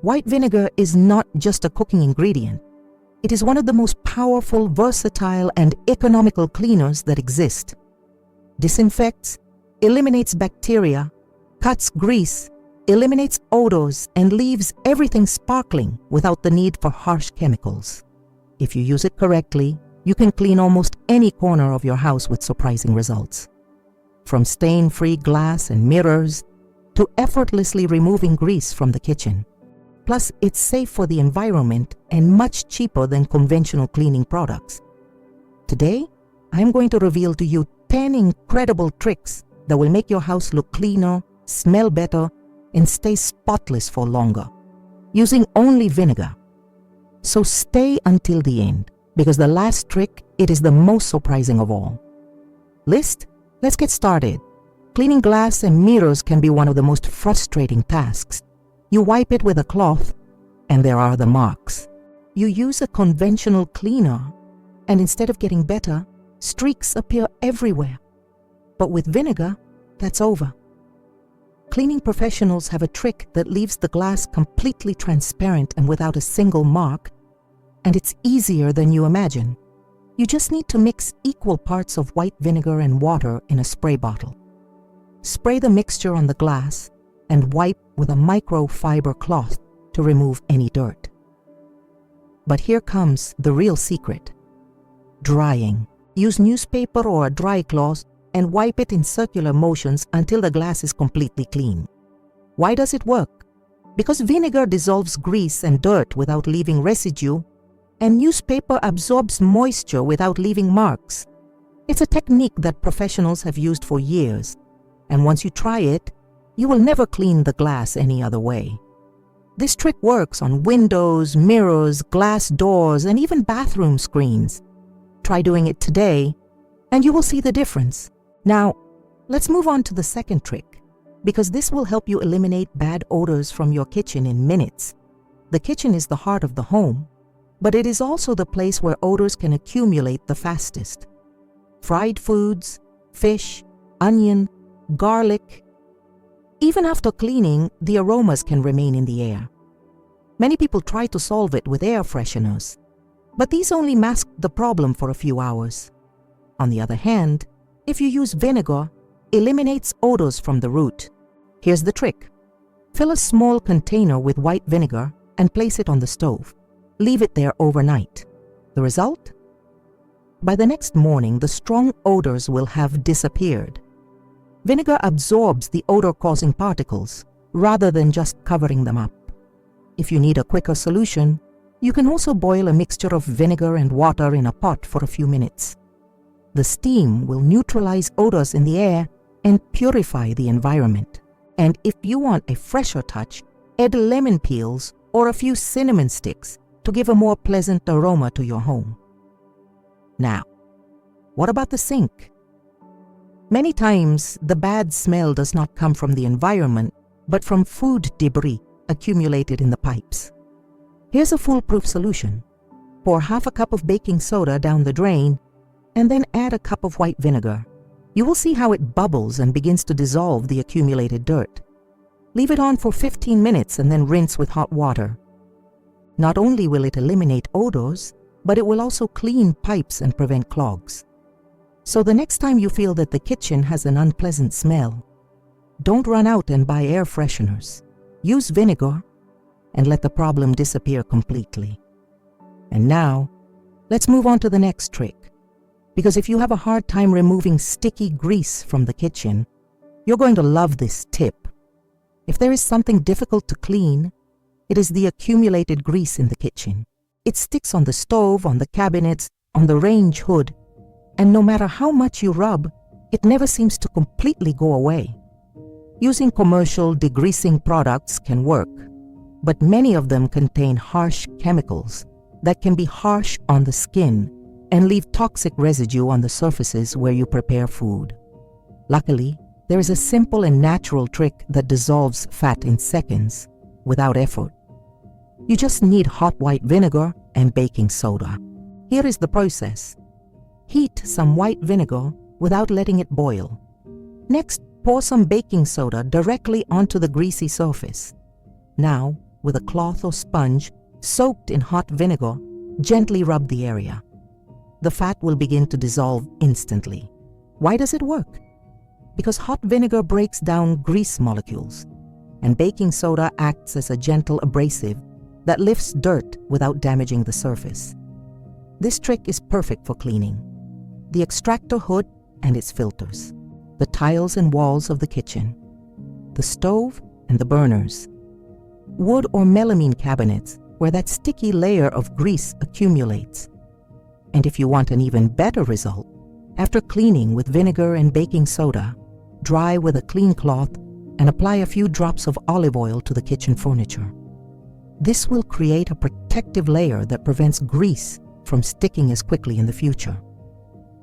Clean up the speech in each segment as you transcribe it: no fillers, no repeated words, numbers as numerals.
White vinegar is not just a cooking ingredient. It is one of the most powerful, versatile, and economical cleaners that exist. Disinfects, eliminates bacteria, cuts grease, eliminates odors, and leaves everything sparkling without the need for harsh chemicals. If you use it correctly, you can clean almost any corner of your house with surprising results. From stain-free glass and mirrors to effortlessly removing grease from the kitchen. Plus, it's safe for the environment and much cheaper than conventional cleaning products. Today, I'm going to reveal to you 10 incredible tricks that will make your house look cleaner, smell better, and stay spotless for longer, using only vinegar. So stay until the end, because the last trick, it is the most surprising of all. List? Let's get started. Cleaning glass and mirrors can be one of the most frustrating tasks. You wipe it with a cloth, and there are the marks. You use a conventional cleaner, and instead of getting better, streaks appear everywhere. But with vinegar, that's over. Cleaning professionals have a trick that leaves the glass completely transparent and without a single mark, and it's easier than you imagine. You just need to mix equal parts of white vinegar and water in a spray bottle. Spray the mixture on the glass and wipe with a microfiber cloth to remove any dirt. But here comes the real secret. Drying. Use newspaper or a dry cloth and wipe it in circular motions until the glass is completely clean. Why does it work? Because vinegar dissolves grease and dirt without leaving residue, and newspaper absorbs moisture without leaving marks. It's a technique that professionals have used for years, and once you try it, you will never clean the glass any other way. This trick works on windows, mirrors, glass doors, and even bathroom screens. Try doing it today, and you will see the difference. Now, let's move on to the second trick, because this will help you eliminate bad odors from your kitchen in minutes. The kitchen is the heart of the home, but it is also the place where odors can accumulate the fastest. Fried foods, fish, onion, garlic. Even after cleaning, the aromas can remain in the air. Many people try to solve it with air fresheners, but these only mask the problem for a few hours. On the other hand, if you use vinegar, it eliminates odors from the root. Here's the trick. Fill a small container with white vinegar and place it on the stove. Leave it there overnight. The result? By the next morning, the strong odors will have disappeared. Vinegar absorbs the odor-causing particles rather than just covering them up. If you need a quicker solution, you can also boil a mixture of vinegar and water in a pot for a few minutes. The steam will neutralize odors in the air and purify the environment. And if you want a fresher touch, add lemon peels or a few cinnamon sticks to give a more pleasant aroma to your home. Now, what about the sink? Many times, the bad smell does not come from the environment, but from food debris accumulated in the pipes. Here's a foolproof solution. Pour half a cup of baking soda down the drain, and then add a cup of white vinegar. You will see how it bubbles and begins to dissolve the accumulated dirt. Leave it on for 15 minutes and then rinse with hot water. Not only will it eliminate odors, but it will also clean pipes and prevent clogs. So the next time you feel that the kitchen has an unpleasant smell, don't run out and buy air fresheners. Use vinegar and let the problem disappear completely. And now, let's move on to the next trick. Because if you have a hard time removing sticky grease from the kitchen, you're going to love this tip. If there is something difficult to clean, it is the accumulated grease in the kitchen. It sticks on the stove, on the cabinets, on the range hood, and no matter how much you rub, it never seems to completely go away. Using commercial degreasing products can work, but many of them contain harsh chemicals that can be harsh on the skin and leave toxic residue on the surfaces where you prepare food. Luckily, there is a simple and natural trick that dissolves fat in seconds without effort. You just need hot white vinegar and baking soda. Here is the process. Heat some white vinegar without letting it boil. Next, pour some baking soda directly onto the greasy surface. Now, with a cloth or sponge soaked in hot vinegar, gently rub the area. The fat will begin to dissolve instantly. Why does it work? Because hot vinegar breaks down grease molecules, and baking soda acts as a gentle abrasive that lifts dirt without damaging the surface. This trick is perfect for cleaning the extractor hood and its filters, the tiles and walls of the kitchen, the stove and the burners, wood or melamine cabinets where that sticky layer of grease accumulates. And if you want an even better result, after cleaning with vinegar and baking soda, dry with a clean cloth and apply a few drops of olive oil to the kitchen furniture. This will create a protective layer that prevents grease from sticking as quickly in the future.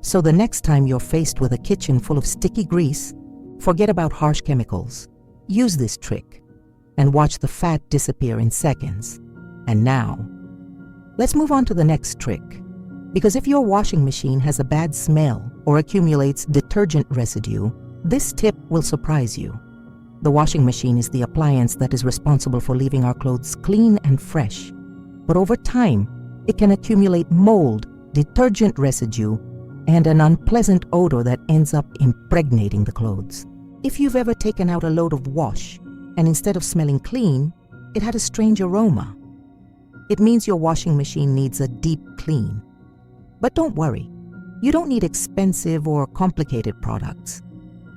So the next time you're faced with a kitchen full of sticky grease, forget about harsh chemicals. Use this trick and watch the fat disappear in seconds. And now, let's move on to the next trick. Because if your washing machine has a bad smell or accumulates detergent residue, this tip will surprise you. The washing machine is the appliance that is responsible for leaving our clothes clean and fresh. But over time, it can accumulate mold, detergent residue, and an unpleasant odor that ends up impregnating the clothes. If you've ever taken out a load of wash, and instead of smelling clean, it had a strange aroma, it means your washing machine needs a deep clean. But don't worry, you don't need expensive or complicated products.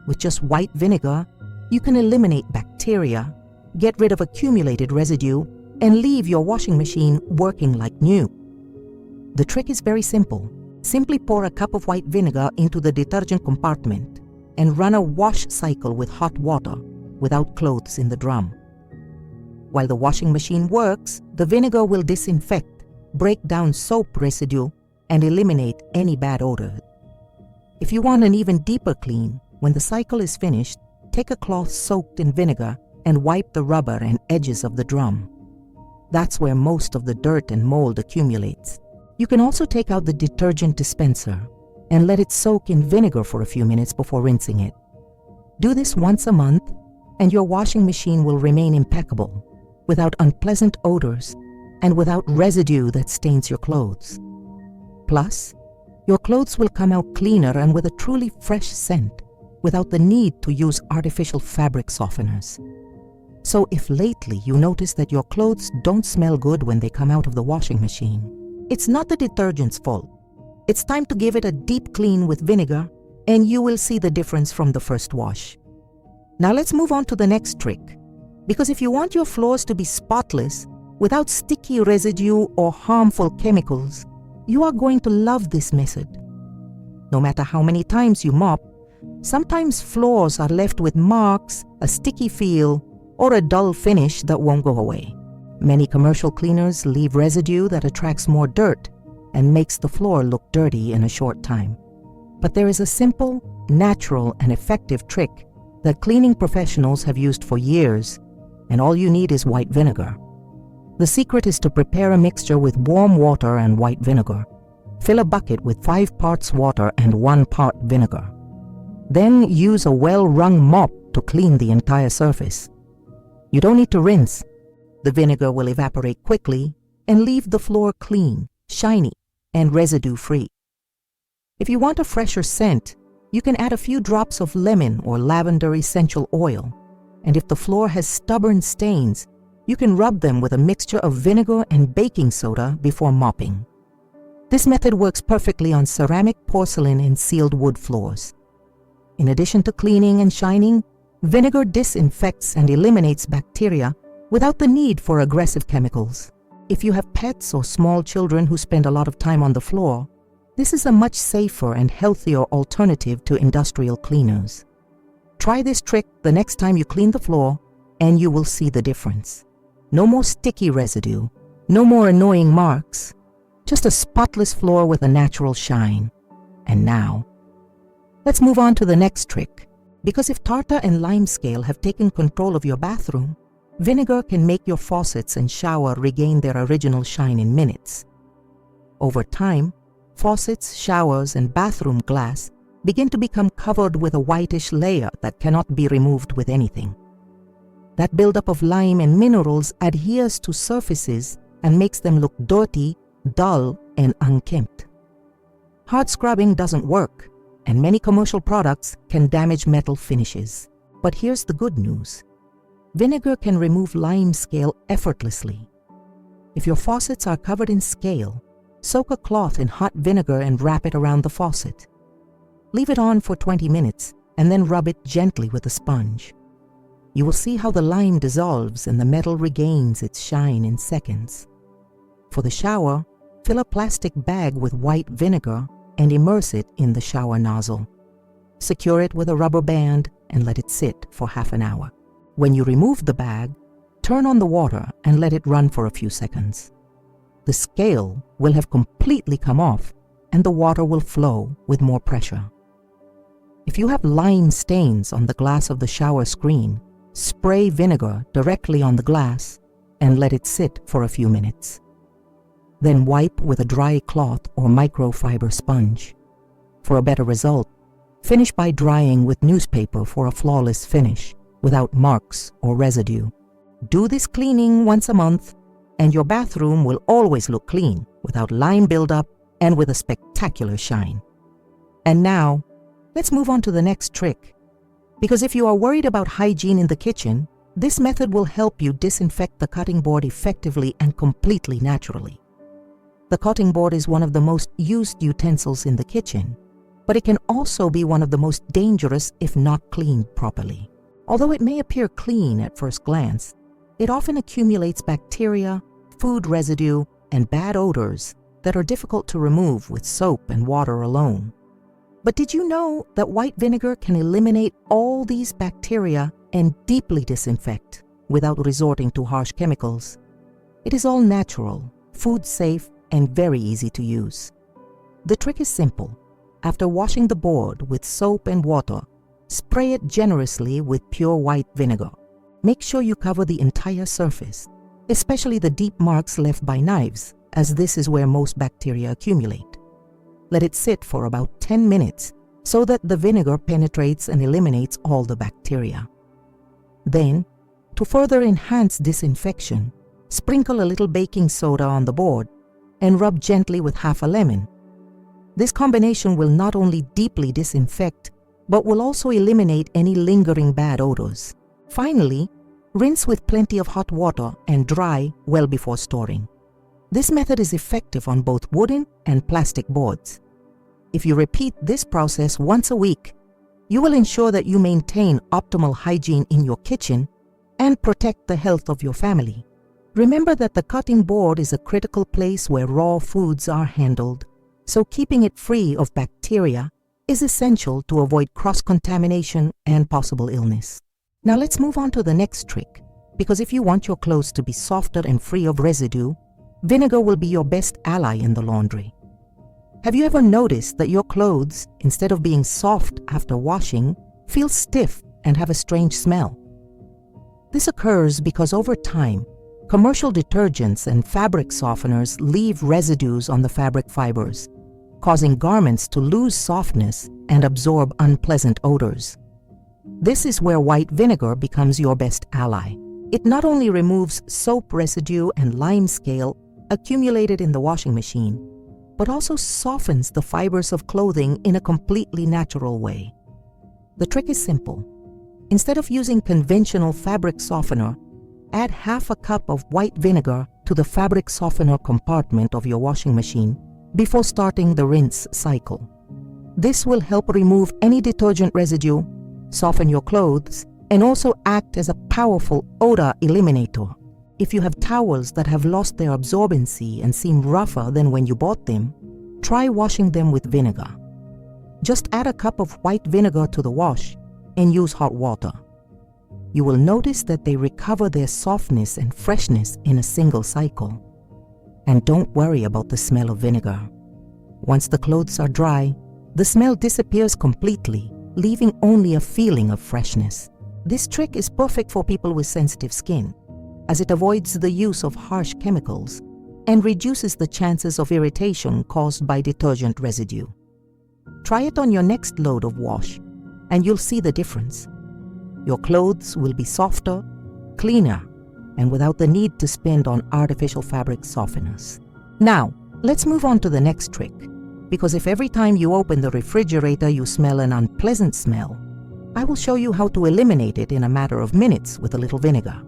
With just white vinegar, you can eliminate bacteria, get rid of accumulated residue, and leave your washing machine working like new. The trick is very simple. Simply pour a cup of white vinegar into the detergent compartment and run a wash cycle with hot water without clothes in the drum. While the washing machine works, the vinegar will disinfect, break down soap residue, and eliminate any bad odor. If you want an even deeper clean, when the cycle is finished, take a cloth soaked in vinegar and wipe the rubber and edges of the drum. That's where most of the dirt and mold accumulates. You can also take out the detergent dispenser and let it soak in vinegar for a few minutes before rinsing it. Do this once a month, and your washing machine will remain impeccable, without unpleasant odors and without residue that stains your clothes. Plus, your clothes will come out cleaner and with a truly fresh scent, without the need to use artificial fabric softeners. So if lately you notice that your clothes don't smell good when they come out of the washing machine, it's not the detergent's fault. It's time to give it a deep clean with vinegar, and you will see the difference from the first wash. Now let's move on to the next trick. Because if you want your floors to be spotless, without sticky residue or harmful chemicals, you are going to love this method. No matter how many times you mop, sometimes floors are left with marks, a sticky feel, or a dull finish that won't go away. Many commercial cleaners leave residue that attracts more dirt and makes the floor look dirty in a short time. But there is a simple, natural, and effective trick that cleaning professionals have used for years, and all you need is white vinegar. The secret is to prepare a mixture with warm water and white vinegar. Fill a bucket with 5 parts water and 1 part vinegar. Then use a well-wrung mop to clean the entire surface. You don't need to rinse. The vinegar will evaporate quickly and leave the floor clean, shiny, and residue-free. If you want a fresher scent, you can add a few drops of lemon or lavender essential oil. And if the floor has stubborn stains, you can rub them with a mixture of vinegar and baking soda before mopping. This method works perfectly on ceramic, porcelain, and sealed wood floors. In addition to cleaning and shining, vinegar disinfects and eliminates bacteria without the need for aggressive chemicals. If you have pets or small children who spend a lot of time on the floor, this is a much safer and healthier alternative to industrial cleaners. Try this trick the next time you clean the floor, and you will see the difference. No more sticky residue, no more annoying marks, just a spotless floor with a natural shine. And now, let's move on to the next trick. Because if tartar and limescale have taken control of your bathroom, vinegar can make your faucets and shower regain their original shine in minutes. Over time, faucets, showers, and bathroom glass begin to become covered with a whitish layer that cannot be removed with anything. That buildup of lime and minerals adheres to surfaces and makes them look dirty, dull, and unkempt. Hard scrubbing doesn't work, and many commercial products can damage metal finishes. But here's the good news. Vinegar can remove lime scale effortlessly. If your faucets are covered in scale, soak a cloth in hot vinegar and wrap it around the faucet. Leave it on for 20 minutes and then rub it gently with a sponge. You will see how the lime dissolves and the metal regains its shine in seconds. For the shower, fill a plastic bag with white vinegar and immerse it in the shower nozzle. Secure it with a rubber band and let it sit for half an hour. When you remove the bag, turn on the water and let it run for a few seconds. The scale will have completely come off and the water will flow with more pressure. If you have lime stains on the glass of the shower screen, spray vinegar directly on the glass and let it sit for a few minutes. Then wipe with a dry cloth or microfiber sponge. For a better result, finish by drying with newspaper for a flawless finish without marks or residue. Do this cleaning once a month and your bathroom will always look clean without lime buildup and with a spectacular shine. And now, let's move on to the next trick. Because if you are worried about hygiene in the kitchen, this method will help you disinfect the cutting board effectively and completely naturally. The cutting board is one of the most used utensils in the kitchen, but it can also be one of the most dangerous if not cleaned properly. Although it may appear clean at first glance, it often accumulates bacteria, food residue, and bad odors that are difficult to remove with soap and water alone. But did you know that white vinegar can eliminate all these bacteria and deeply disinfect without resorting to harsh chemicals? It is all natural, food safe, and very easy to use. The trick is simple. After washing the board with soap and water, spray it generously with pure white vinegar. Make sure you cover the entire surface, especially the deep marks left by knives, as this is where most bacteria accumulate. Let it sit for about 10 minutes so that the vinegar penetrates and eliminates all the bacteria. Then, to further enhance disinfection, sprinkle a little baking soda on the board and rub gently with half a lemon. This combination will not only deeply disinfect, but will also eliminate any lingering bad odors. Finally, rinse with plenty of hot water and dry well before storing. This method is effective on both wooden and plastic boards. If you repeat this process once a week, you will ensure that you maintain optimal hygiene in your kitchen and protect the health of your family. Remember that the cutting board is a critical place where raw foods are handled, so keeping it free of bacteria is essential to avoid cross-contamination and possible illness. Now let's move on to the next trick, because if you want your clothes to be softer and free of residue, vinegar will be your best ally in the laundry. Have you ever noticed that your clothes, instead of being soft after washing, feel stiff and have a strange smell? This occurs because over time, commercial detergents and fabric softeners leave residues on the fabric fibers, causing garments to lose softness and absorb unpleasant odors. This is where white vinegar becomes your best ally. It not only removes soap residue and lime scale accumulated in the washing machine, but also softens the fibers of clothing in a completely natural way. The trick is simple. Instead of using conventional fabric softener, add half a cup of white vinegar to the fabric softener compartment of your washing machine before starting the rinse cycle. This will help remove any detergent residue, soften your clothes, and also act as a powerful odor eliminator. If you have towels that have lost their absorbency and seem rougher than when you bought them, try washing them with vinegar. Just add a cup of white vinegar to the wash and use hot water. You will notice that they recover their softness and freshness in a single cycle. And don't worry about the smell of vinegar. Once the clothes are dry, the smell disappears completely, leaving only a feeling of freshness. This trick is perfect for people with sensitive skin, as it avoids the use of harsh chemicals and reduces the chances of irritation caused by detergent residue. Try it on your next load of wash, and you'll see the difference. Your clothes will be softer, cleaner, and without the need to spend on artificial fabric softeners. Now, let's move on to the next trick, because if every time you open the refrigerator you smell an unpleasant smell, I will show you how to eliminate it in a matter of minutes with a little vinegar.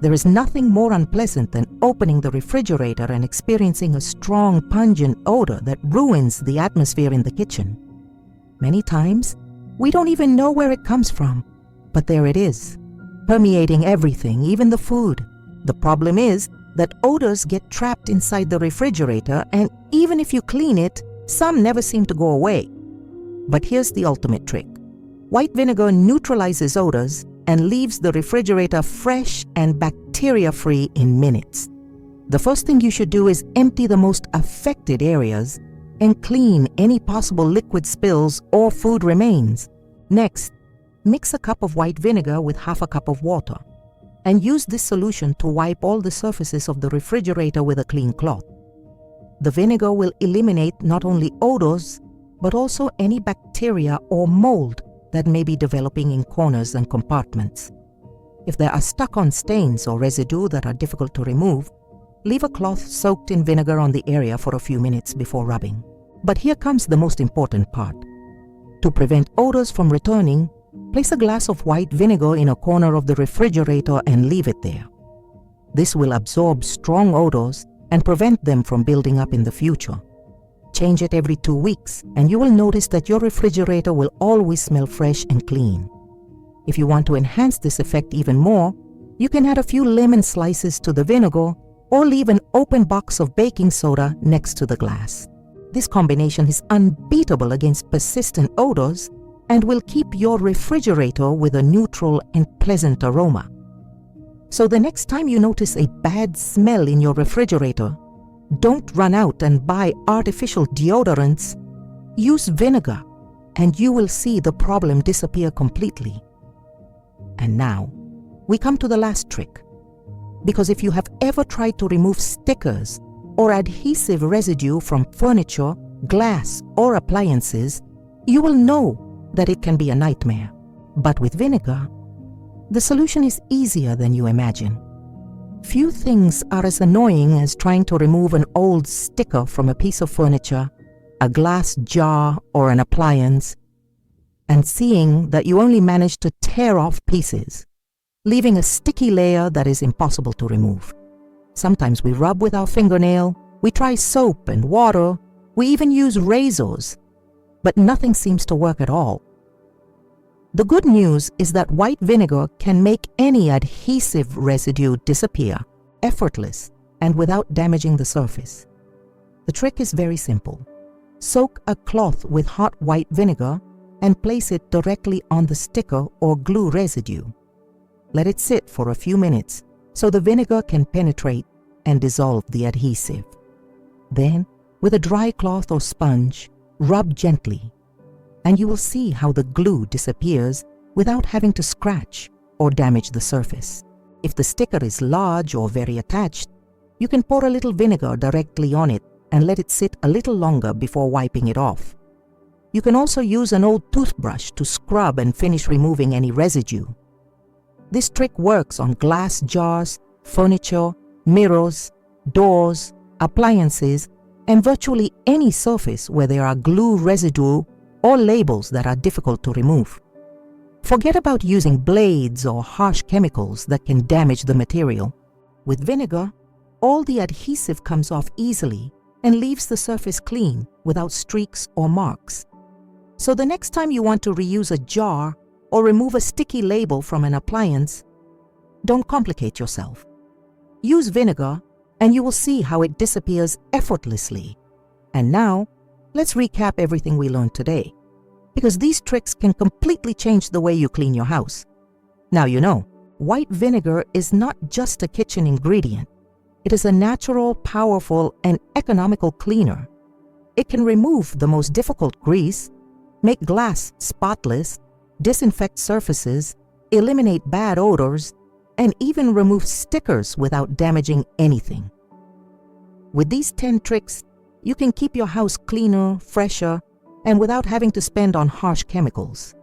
There is nothing more unpleasant than opening the refrigerator and experiencing a strong, pungent odor that ruins the atmosphere in the kitchen. Many times, we don't even know where it comes from, but there it is, permeating everything, even the food. The problem is that odors get trapped inside the refrigerator, and even if you clean it, some never seem to go away. But here's the ultimate trick. White vinegar neutralizes odors and leaves the refrigerator fresh and bacteria-free in minutes. The first thing you should do is empty the most affected areas and clean any possible liquid spills or food remains. Next, mix a cup of white vinegar with half a cup of water and use this solution to wipe all the surfaces of the refrigerator with a clean cloth. The vinegar will eliminate not only odors, but also any bacteria or mold that may be developing in corners and compartments. If there are stuck-on stains or residue that are difficult to remove, leave a cloth soaked in vinegar on the area for a few minutes before rubbing. But here comes the most important part. To prevent odors from returning, place a glass of white vinegar in a corner of the refrigerator and leave it there. This will absorb strong odors and prevent them from building up in the future. Change it every 2 weeks, and you will notice that your refrigerator will always smell fresh and clean. If you want to enhance this effect even more, you can add a few lemon slices to the vinegar or leave an open box of baking soda next to the glass. This combination is unbeatable against persistent odors and will keep your refrigerator with a neutral and pleasant aroma. So the next time you notice a bad smell in your refrigerator, don't run out and buy artificial deodorants. Use vinegar, and you will see the problem disappear completely. And now, we come to the last trick. Because if you have ever tried to remove stickers or adhesive residue from furniture, glass, or appliances, you will know that it can be a nightmare. But with vinegar, the solution is easier than you imagine. Few things are as annoying as trying to remove an old sticker from a piece of furniture, a glass jar, or an appliance, and seeing that you only managed to tear off pieces, leaving a sticky layer that is impossible to remove. Sometimes we rub with our fingernail, we try soap and water, we even use razors, but nothing seems to work at all. The good news is that white vinegar can make any adhesive residue disappear, effortless, and without damaging the surface. The trick is very simple. Soak a cloth with hot white vinegar and place it directly on the sticker or glue residue. Let it sit for a few minutes so the vinegar can penetrate and dissolve the adhesive. Then, with a dry cloth or sponge, rub gently, and you will see how the glue disappears without having to scratch or damage the surface. If the sticker is large or very attached, you can pour a little vinegar directly on it and let it sit a little longer before wiping it off. You can also use an old toothbrush to scrub and finish removing any residue. This trick works on glass jars, furniture, mirrors, doors, appliances, and virtually any surface where there are glue residue or labels that are difficult to remove. Forget about using blades or harsh chemicals that can damage the material. With vinegar, all the adhesive comes off easily and leaves the surface clean without streaks or marks. So the next time you want to reuse a jar or remove a sticky label from an appliance, don't complicate yourself. Use vinegar and you will see how it disappears effortlessly. And now, let's recap everything we learned today, because these tricks can completely change the way you clean your house. Now you know, white vinegar is not just a kitchen ingredient. It is a natural, powerful, and economical cleaner. It can remove the most difficult grease, make glass spotless, disinfect surfaces, eliminate bad odors, and even remove stickers without damaging anything. With these 10 tricks, you can keep your house cleaner, fresher, and without having to spend on harsh chemicals.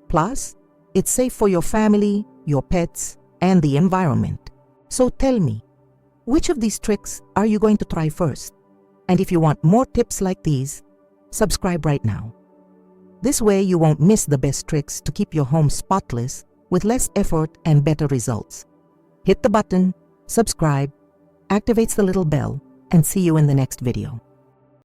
Plus, it's safe for your family, your pets, and the environment. So tell me, which of these tricks are you going to try first? And if you want more tips like these, subscribe right now. This way you won't miss the best tricks to keep your home spotless with less effort and better results. Hit the button, subscribe, activates the little bell, and see you in the next video.